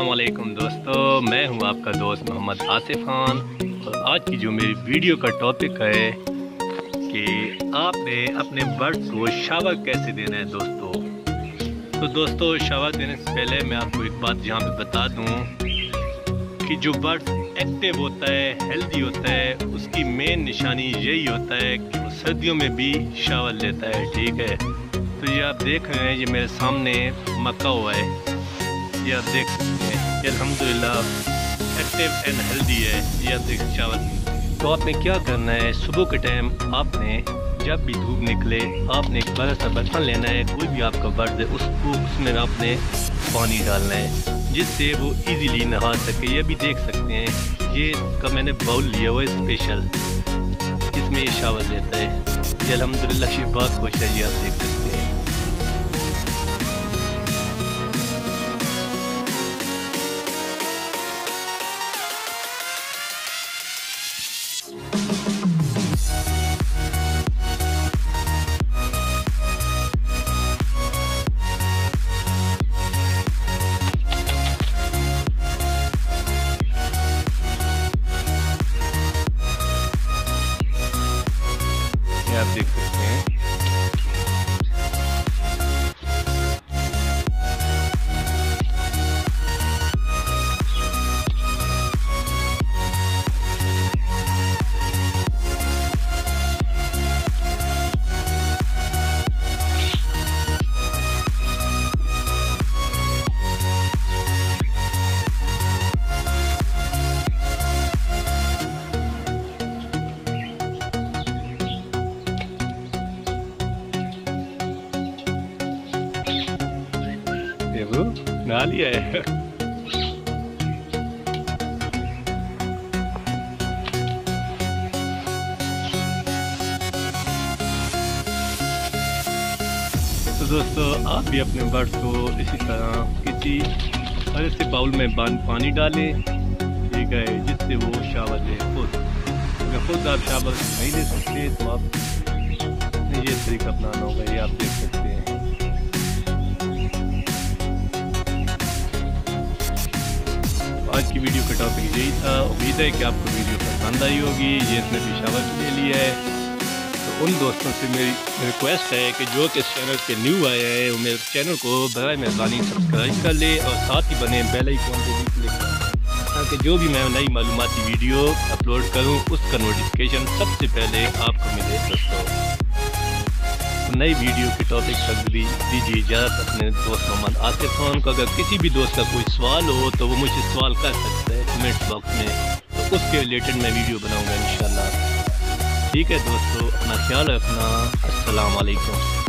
अस्सलाम वालेकुम दोस्तों, मैं हूं आपका दोस्त मोहम्मद आसिफ खान। और आज की जो मेरी वीडियो का टॉपिक है कि आपने अपने बर्ड्स को शावर कैसे देना है दोस्तों। तो दोस्तों, शावर देने से पहले मैं आपको एक बात यहाँ पे बता दूँ कि जो बर्ड एक्टिव होता है, हेल्दी होता है, उसकी मेन निशानी यही होता है कि वो सर्दियों में भी शावर लेता है। ठीक है, तो ये आप देख रहे हैं, ये मेरे सामने मकाओ है, ये आप देख सकते हैं। ये अल्हम्दुलिल्लाह एक्टिव एंड हेल्दी है। ये आप देख शावर। तो आपने क्या करना है, सुबह के टाइम आपने जब भी धूप निकले आपने एक बड़ा सा बर्तन लेना है, कोई भी आपका बर्ड है उसको, उसमें आपने पानी डालना है जिससे वो इजीली नहा सके। ये भी देख सकते हैं, ये का मैंने बाउल लिया हुआ है स्पेशल, इसमें ये शावर लेता है। ये अल्हम्दुलिल्लाह ये बहुत खुश है, ये आप देख सकते हैं। आप देख सकते हैं। देखो नहा लिया है। तो दोस्तों, आप भी अपने बर्ड्स को इसी तरह किसी बड़े से बाउल में पानी डालें, ठीक है, जिससे वो शावर ले खुद। अगर खुद आप शावर नहीं ले सकते तो आप ये तरीका अपनाना होगा। ये आप देख सकते हैं। आज की वीडियो का टॉपिक यही था। उम्मीद है कि आपको वीडियो पसंद आई होगी। ये इसने भी शावर ले लिया है। तो उन दोस्तों से मेरी रिक्वेस्ट है कि जो कि इस चैनल के न्यू आए हैं वो मेरे चैनल को बराए मेहरबानी सब्सक्राइब कर ले और साथ ही बने बेल आइकन को भी क्लिक करें, ताकि जो भी मैं नई मालूमाती वीडियो अपलोड करूं उसका नोटिफिकेशन सबसे पहले आपको मिले दोस्तों। नई वीडियो के टॉपिक तक भी दीजिए इजाज़त अपने दोस्त मोहम्मद आसिफ खान को। अगर किसी भी दोस्त का कोई सवाल हो तो वो मुझे सवाल कर सकता है कमेंट बॉक्स में, तो उसके रिलेटेड मैं वीडियो बनाऊंगा इंशाल्लाह। ठीक है दोस्तों, अपना ख्याल रखना। अस्सलाम वालेकुम।